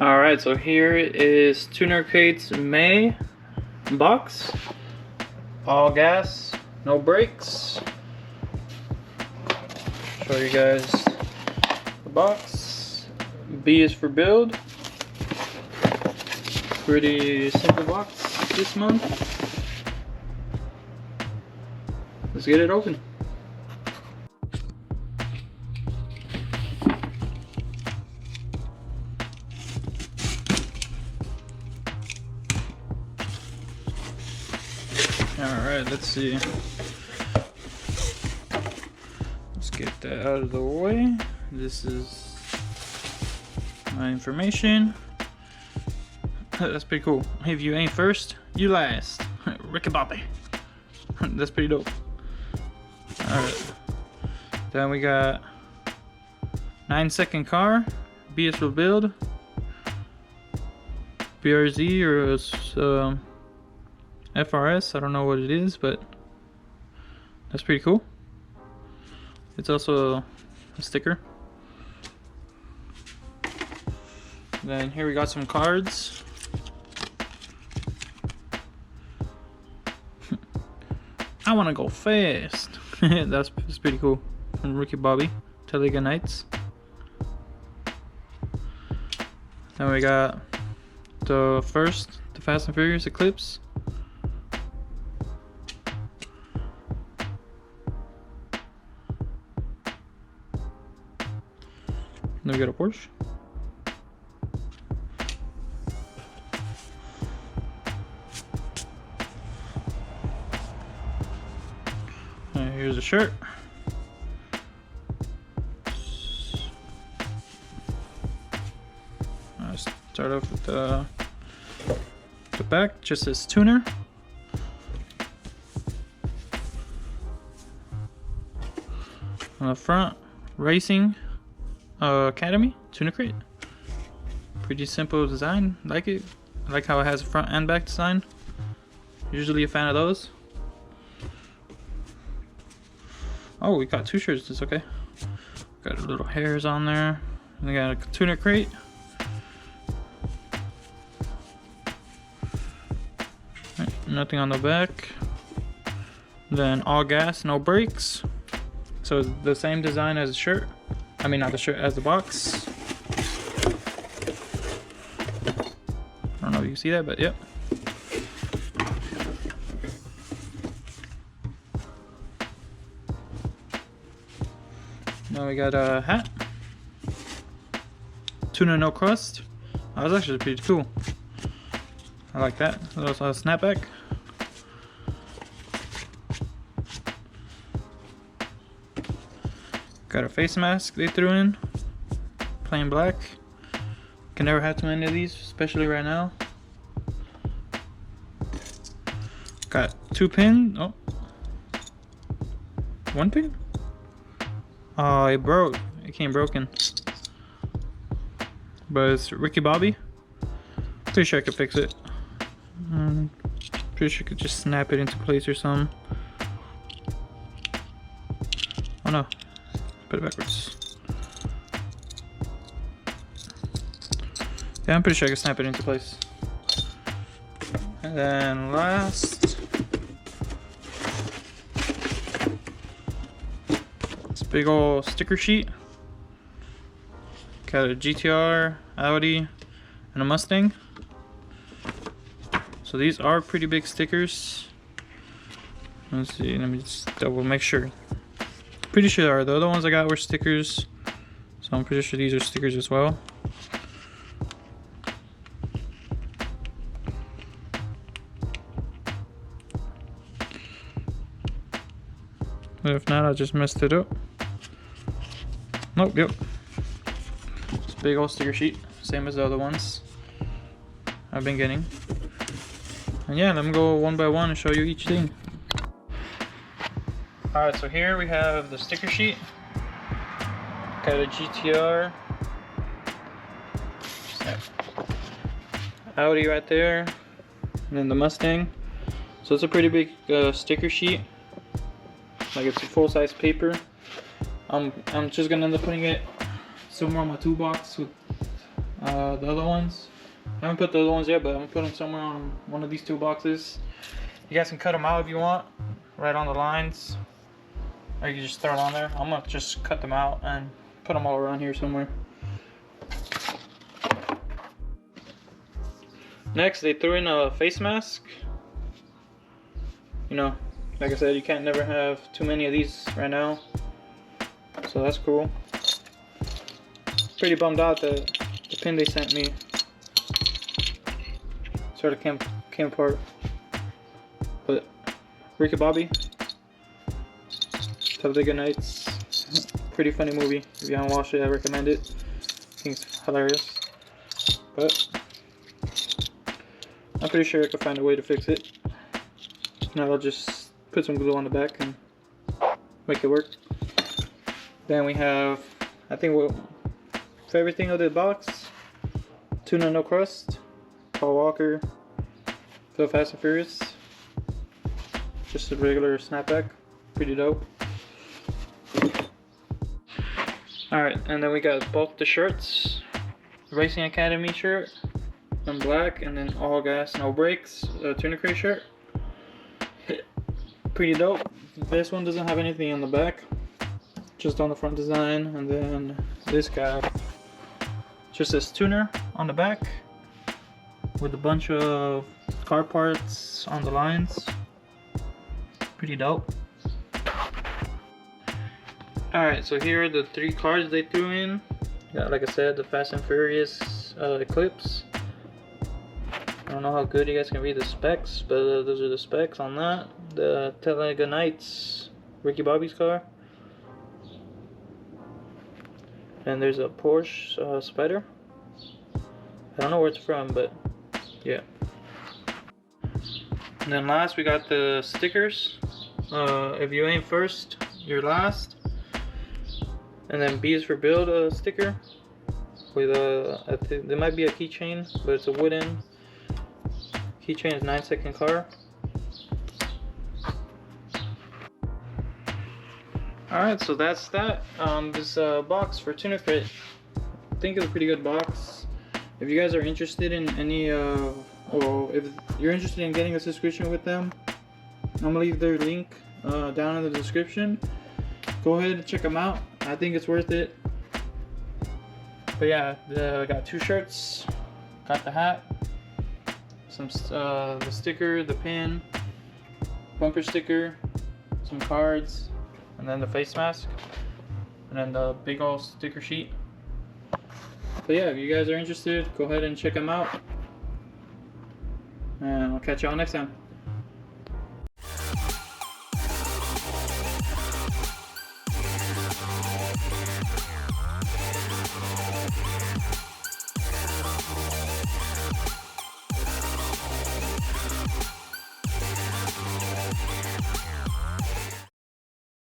Alright, so here is Tuner Crate's May box. All gas, no brakes. Show you guys the box. B is for build. Pretty simple box this month. Let's get it open. Alright, let's see. Let's get that out of the way. This is my information. That's pretty cool. If you ain't first, you last. Ricky Bobby. That's pretty dope. Alright. Then we got 9-second car. B is for build. BRZ or FRS, I don't know what it is, but that's pretty cool. It's also a sticker. Then here we got some cards. I want to go fast. That's pretty cool. From Ricky Bobby, Telega Knights. Then we got the Fast and Furious Eclipse. Then we got a Porsche. And here's a shirt. I'll start off with the back. Just says Tuner. On the front, Racing Academy Tuner Crate. Pretty simple design. Like it. I like how it has a front and back design. Usually a fan of those. Oh, we got two shirts. It's okay. Got little hairs on there. We got a Tuner Crate. Nothing on the back. Then all gas, no brakes. So it's the same design as the shirt. I mean, not the shirt, as the box. I don't know if you can see that, but yep. Now we got a hat. Tuna no crust. Oh, that's actually pretty cool. I like that. There's also a snapback. Got a face mask they threw in. Plain black. Can never have too many of these, especially right now. Got 2 pins. Oh. 1 pin? Oh, it broke. It came broken. But it's Ricky Bobby. Pretty sure I could fix it. Pretty sure I could just snap it into place or something. Oh no. Put it backwards. Yeah, I'm pretty sure I can snap it into place. And then last, this big old sticker sheet. Got a GTR, Audi, and a Mustang. So these are pretty big stickers. Let's see, let me just double make sure. Pretty sure the other ones I got were stickers, so I'm pretty sure these are stickers as well. But if not, I just messed it up. Nope, yep. It's a big old sticker sheet, same as the other ones I've been getting. And yeah, let me go one by one and show you each thing. Alright, so here we have the sticker sheet. Got a GTR. Audi right there. And then the Mustang. So it's a pretty big sticker sheet. Like it's a full-size paper. I'm just gonna end up putting it somewhere on my toolbox with The other ones, I haven't put the other ones yet, but I'm gonna put them somewhere on one of these two boxes. You guys can cut them out if you want, right on the lines, or you can just throw it on there. I'm gonna just cut them out and put them all around here somewhere. Next, they threw in a face mask. You know, like I said, you can't never have too many of these right now, so that's cool. Pretty bummed out that the pin they sent me sort of came apart. But Ricky Bobby, Talladega Nights, pretty funny movie. If you haven't watched it, I recommend it. I think it's hilarious. But I'm pretty sure I could find a way to fix it. Now I'll just put some glue on the back and make it work. Then we have, I think for everything of the box, Tuna No Crust, Paul Walker, Phil Fast and Furious, just a regular snapback, pretty dope. Alright, and then we got both the shirts, Racing Academy shirt in black, and then All Gas No Brakes Tuna Crate shirt. Pretty dope. This one doesn't have anything on the back, just on the front design, and then this guy just says tuner on the back with a bunch of car parts on the lines. Pretty dope. Alright, so here are the 3 cars they threw in. Got, like I said, the Fast and Furious Eclipse. I don't know how good you guys can read the specs, but those are the specs on that. The Talladega Nights, Ricky Bobby's car. And there's a Porsche Spider. I don't know where it's from, but yeah. And then last we got the stickers. If you ain't first, you're last. And then B is for build sticker. With I think there might be a keychain, but it's a wooden keychain. Is 9-second car. Alright, so that's that. This box for Tuna Crate. I think it's a pretty good box. If you guys are interested in any, or if you're interested in getting a subscription with them, I'm gonna leave their link down in the description. Go ahead and check them out. I think it's worth it. But yeah, I got 2 shirts, got the hat, some the sticker, the pin, bumper sticker, some cards, and then the face mask, and then the big old sticker sheet. So yeah, if you guys are interested, go ahead and check them out, and I'll catch y'all next time.